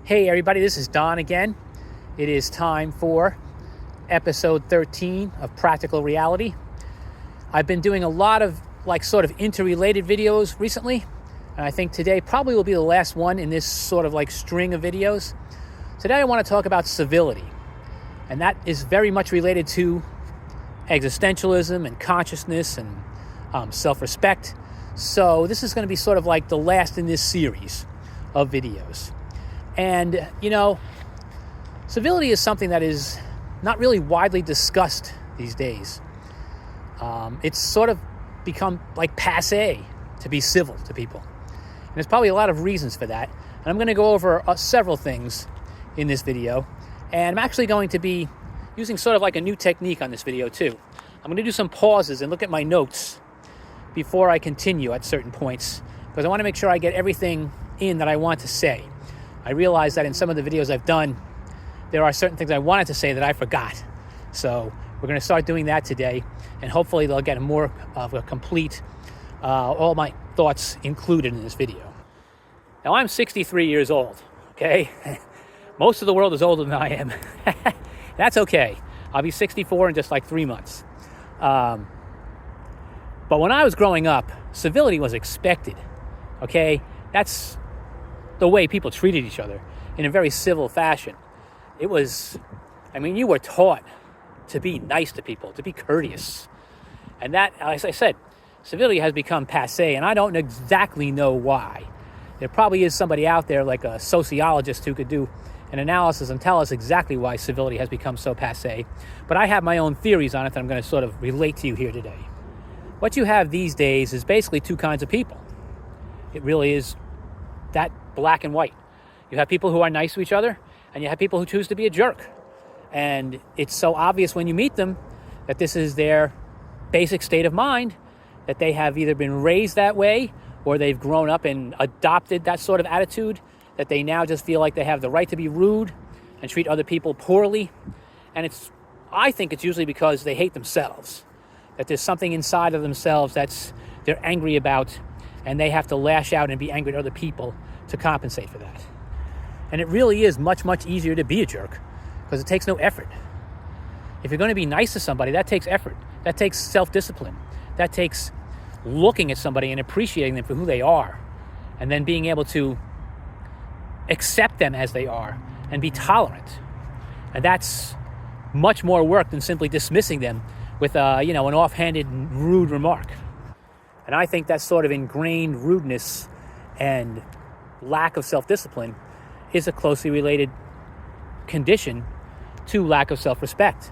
Hey everybody, this is Don again. It is time for episode 13 of Practical Reality. I've been doing a lot of sort of interrelated videos recently, and I think today probably will be the last one in this sort of string of videos. Today I want to talk about civility, and that is very much related to existentialism and consciousness and self-respect. So this is going to be sort of like the last in this series of videos. And, civility is something that is not really widely discussed these days. It's sort of become passé to be civil to people. And there's probably a lot of reasons for that. And I'm going to go over several things in this video. And I'm actually going to be using sort of a new technique on this video too. I'm going to do some pauses and look at my notes before I continue at certain points, because I want to make sure I get everything in that I want to say. I realize that in some of the videos I've done, there are certain things I wanted to say that I forgot. So we're going to start doing that today, and hopefully they'll get more of a complete, all my thoughts included in this video. Now, I'm 63 years old, okay? Most of the world is older than I am. That's okay. I'll be 64 in just 3 months. But when I was growing up, civility was expected, okay? That's the way people treated each other in a very civil fashion. It was, you were taught to be nice to people, to be courteous. And that, as I said, civility has become passé, and I don't exactly know why. There probably is somebody out there, like a sociologist, who could do an analysis and tell us exactly why civility has become so passé. But I have my own theories on it that I'm going to sort of relate to you here today. What you have these days is basically two kinds of people. It really is that black and white. You have people who are nice to each other, and you have people who choose to be a jerk. And it's so obvious when you meet them that this is their basic state of mind, that they have either been raised that way or they've grown up and adopted that sort of attitude, that they now just feel like they have the right to be rude and treat other people poorly. And I think it's usually because they hate themselves, that there's something inside of themselves they're angry about, and they have to lash out and be angry at other people to compensate for that. And it really is much, much easier to be a jerk because it takes no effort. If you're going to be nice to somebody, that takes effort. That takes self-discipline. That takes looking at somebody and appreciating them for who they are, and then being able to accept them as they are and be tolerant. And that's much more work than simply dismissing them with an offhanded, rude remark. And I think that sort of ingrained rudeness and lack of self-discipline is a closely related condition to lack of self-respect.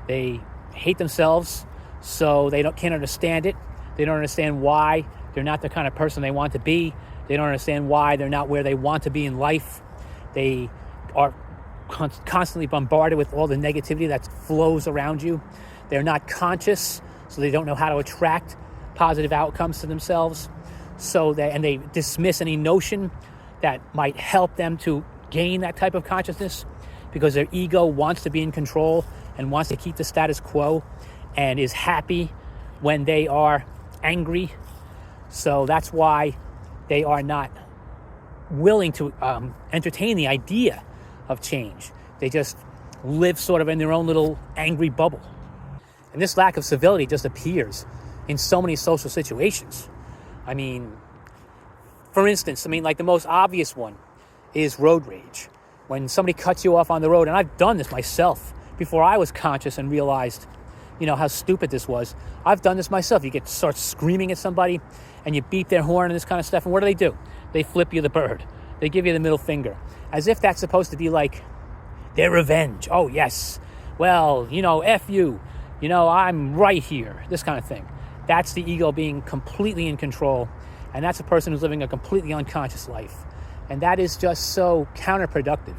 They hate themselves, so they can't understand it. They don't understand why they're not the kind of person they want to be. They don't understand why they're not where they want to be in life. They are constantly bombarded with all the negativity that flows around you. They're not conscious, so they don't know how to attract positive outcomes to themselves. And they dismiss any notion that might help them to gain that type of consciousness, because their ego wants to be in control and wants to keep the status quo and is happy when they are angry. So that's why they are not willing to entertain the idea of change. They just live sort of in their own little angry bubble. And this lack of civility just appears in so many social situations. For instance, the most obvious one is road rage. When somebody cuts you off on the road, and I've done this myself before I was conscious and realized, how stupid this was. I've done this myself. You start screaming at somebody and you beep their horn and this kind of stuff. And what do? They flip you the bird. They give you the middle finger, as if that's supposed to be their revenge. Oh, yes. Well, F you. I'm right here. This kind of thing. That's the ego being completely in control. And that's a person who's living a completely unconscious life. And that is just so counterproductive.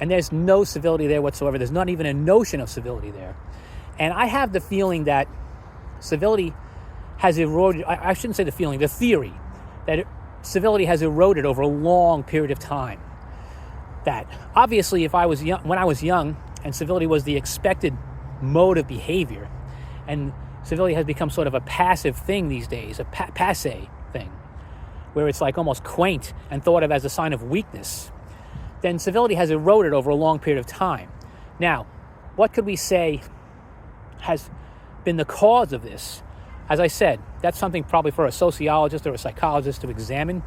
And there's no civility there whatsoever. There's not even a notion of civility there. And I have the feeling that civility has eroded. I shouldn't say the feeling, the theory that civility has eroded over a long period of time. That obviously when I was young and civility was the expected mode of behavior, and civility has become sort of a passive thing these days, a passé thing, where it's almost quaint and thought of as a sign of weakness, then civility has eroded over a long period of time. Now, what could we say has been the cause of this? As I said, that's something probably for a sociologist or a psychologist to examine.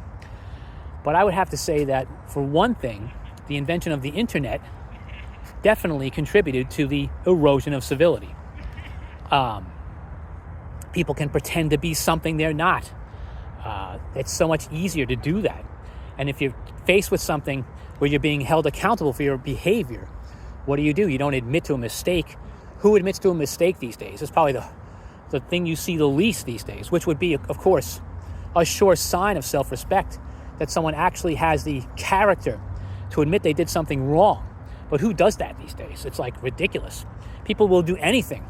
But I would have to say that, for one thing, the invention of the internet definitely contributed to the erosion of civility. People can pretend to be something they're not. It's so much easier to do that. And if you're faced with something where you're being held accountable for your behavior, what do? You don't admit to a mistake. Who admits to a mistake these days? It's probably the thing you see the least these days, which would be, of course, a sure sign of self-respect, that someone actually has the character to admit they did something wrong. But who does that these days? It's like ridiculous. People will do anything,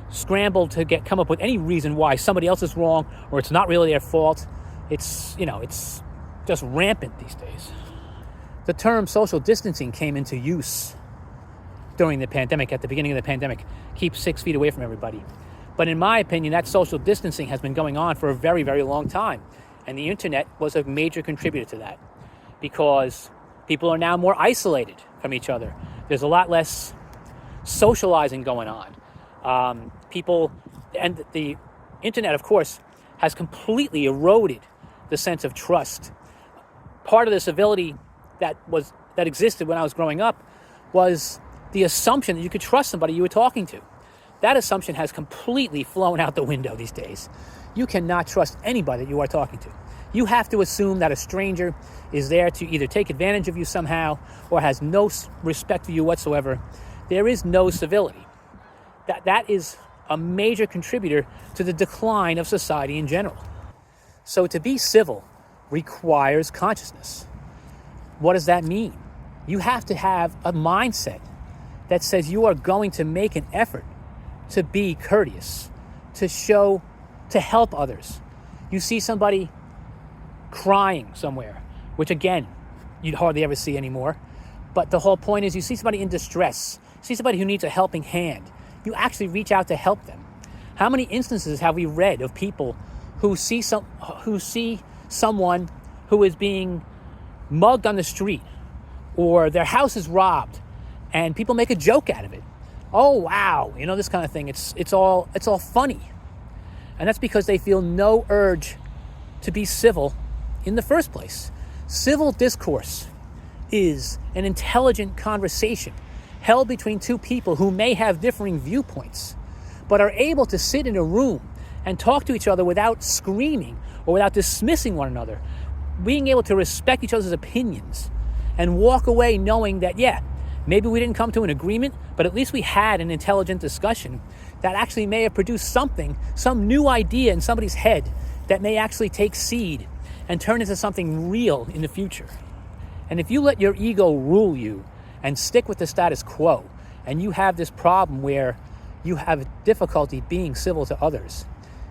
scramble to come up with any reason why somebody else is wrong or it's not really their fault. It's just rampant these days. The term social distancing came into use during the pandemic, at the beginning of the pandemic. Keep 6 feet away from everybody. But in my opinion, that social distancing has been going on for a very, very long time. And the internet was a major contributor to that, because people are now more isolated from each other. There's a lot less socializing going on. And the internet, of course, has completely eroded the sense of trust. Part of the civility that existed when I was growing up was the assumption that you could trust somebody you were talking to. That assumption has completely flown out the window these days. You cannot trust anybody that you are talking to. You have to assume that a stranger is there to either take advantage of you somehow or has no respect for you whatsoever. There is no civility. That is a major contributor to the decline of society in general. So to be civil requires consciousness. What does that mean? You have to have a mindset that says you are going to make an effort to be courteous, to help others. You see somebody crying somewhere, which again, you'd hardly ever see anymore. But the whole point is, you see somebody in distress, see somebody who needs a helping hand, you actually reach out to help them. How many instances have we read of people who see someone who is being mugged on the street, or their house is robbed, and people make a joke out of it? Oh wow, this kind of thing. It's all funny, and that's because they feel no urge to be civil in the first place. Civil discourse is an intelligent conversation held between two people who may have differing viewpoints, but are able to sit in a room and talk to each other without screaming or without dismissing one another, being able to respect each other's opinions and walk away knowing that, maybe we didn't come to an agreement, but at least we had an intelligent discussion that actually may have produced some new idea in somebody's head that may actually take seed and turn into something real in the future. And if you let your ego rule you and stick with the status quo, and you have this problem where you have difficulty being civil to others,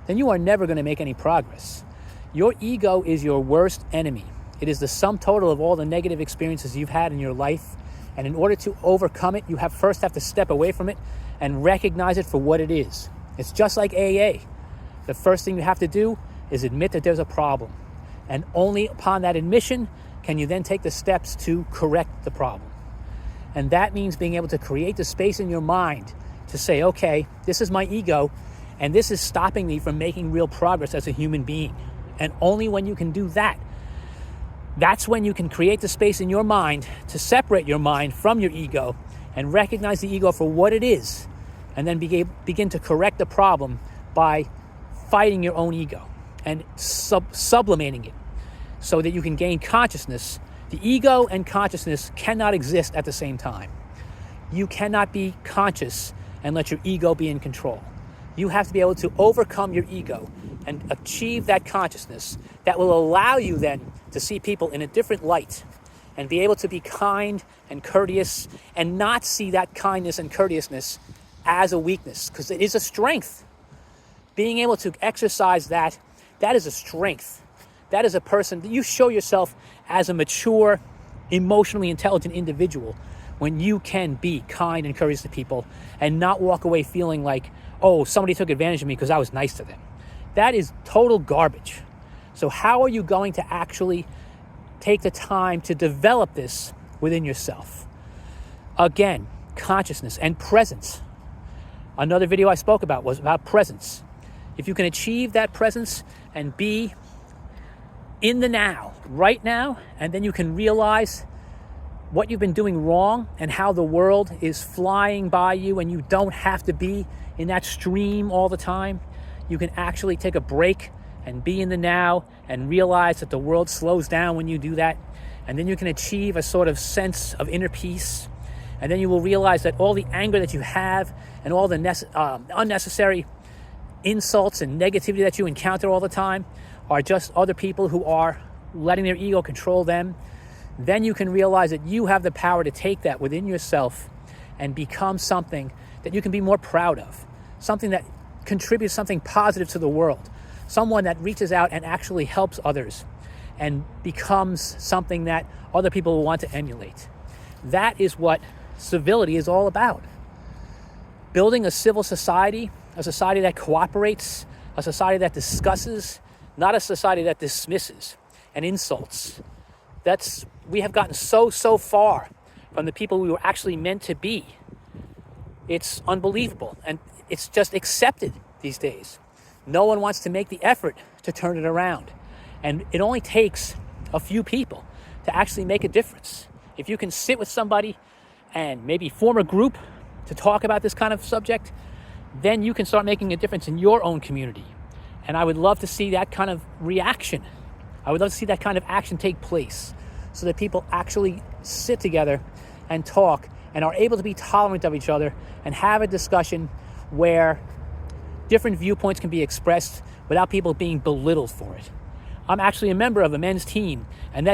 then you are never going to make any progress. Your ego is your worst enemy. It is the sum total of all the negative experiences you've had in your life. And in order to overcome it, you first have to step away from it and recognize it for what it is. It's just like AA. The first thing you have to do is admit that there's a problem. And only upon that admission can you then take the steps to correct the problem. And that means being able to create the space in your mind to say, okay, this is my ego, and this is stopping me from making real progress as a human being. And only when you can do that, that's when you can create the space in your mind to separate your mind from your ego and recognize the ego for what it is, and then begin to correct the problem by fighting your own ego and sublimating it so that you can gain consciousness. The ego and consciousness cannot exist at the same time. You cannot be conscious and let your ego be in control. You have to be able to overcome your ego and achieve that consciousness that will allow you then to see people in a different light and be able to be kind and courteous and not see that kindness and courteousness as a weakness, because it is a strength. Being able to exercise that is a strength. That is a person that you show yourself as a mature, emotionally intelligent individual when you can be kind and courteous to people and not walk away feeling like, oh, somebody took advantage of me because I was nice to them. That is total garbage. So how are you going to actually take the time to develop this within yourself. Again, consciousness and presence. Another video I spoke about was about presence. If you can achieve that presence and be in the now, right now, and then you can realize what you've been doing wrong and how the world is flying by you and you don't have to be in that stream all the time. You can actually take a break and be in the now and realize that the world slows down when you do that. And then you can achieve a sort of sense of inner peace. And then you will realize that all the anger that you have and all the unnecessary insults and negativity that you encounter all the time are just other people who are letting their ego control them. Then you can realize that you have the power to take that within yourself and become something that you can be more proud of, something that contributes something positive to the world, someone that reaches out and actually helps others and becomes something that other people will want to emulate. That is what civility is all about. Building a civil society, a society that cooperates, a society that discusses, not a society that dismisses and insults. We have gotten so far from the people we were actually meant to be. It's unbelievable, and it's just accepted these days. No one wants to make the effort to turn it around. And it only takes a few people to actually make a difference. If you can sit with somebody and maybe form a group to talk about this kind of subject, then you can start making a difference in your own community. And I would love to see that kind of reaction. I would love to see that kind of action take place so that people actually sit together and talk and are able to be tolerant of each other and have a discussion where different viewpoints can be expressed without people being belittled for it. I'm actually a member of a men's team, and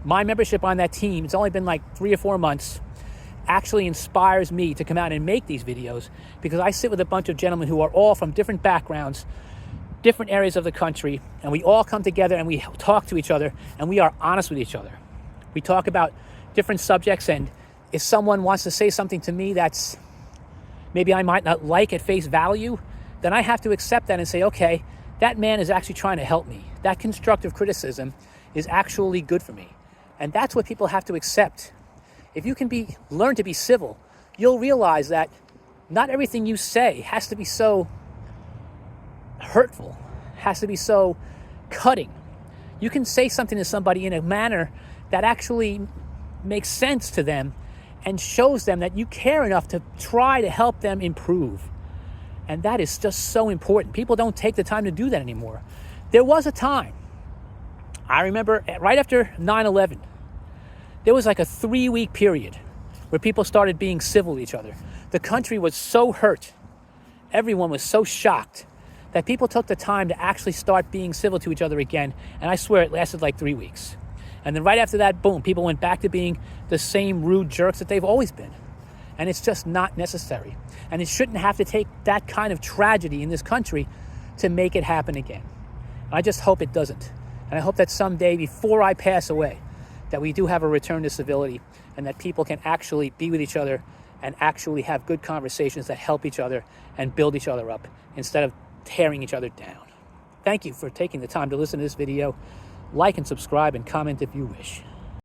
my membership on that team, it's only been like 3 or 4 months, actually inspires me to come out and make these videos because I sit with a bunch of gentlemen who are all from different backgrounds, different areas of the country, and we all come together and we talk to each other and we are honest with each other. We talk about different subjects, and if someone wants to say something to me that's maybe I might not like at face value, then I have to accept that and say, okay, that man is actually trying to help me. That constructive criticism is actually good for me. And that's what people have to accept. If you can learn to be civil, you'll realize that not everything you say has to be so hurtful, has to be so cutting. You can say something to somebody in a manner that actually makes sense to them and shows them that you care enough to try to help them improve. And that is just so important. People don't take the time to do that anymore. There was a time, I remember right after 9/11, there was like a 3-week period where people started being civil to each other. The country was so hurt. Everyone was so shocked that people took the time to actually start being civil to each other again. And I swear it lasted like 3 weeks. And then right after that, boom, people went back to being the same rude jerks that they've always been. And it's just not necessary. And it shouldn't have to take that kind of tragedy in this country to make it happen again. I just hope it doesn't. And I hope that someday before I pass away, that we do have a return to civility and that people can actually be with each other and actually have good conversations that help each other and build each other up instead of tearing each other down. Thank you for taking the time to listen to this video. Like and subscribe and comment if you wish.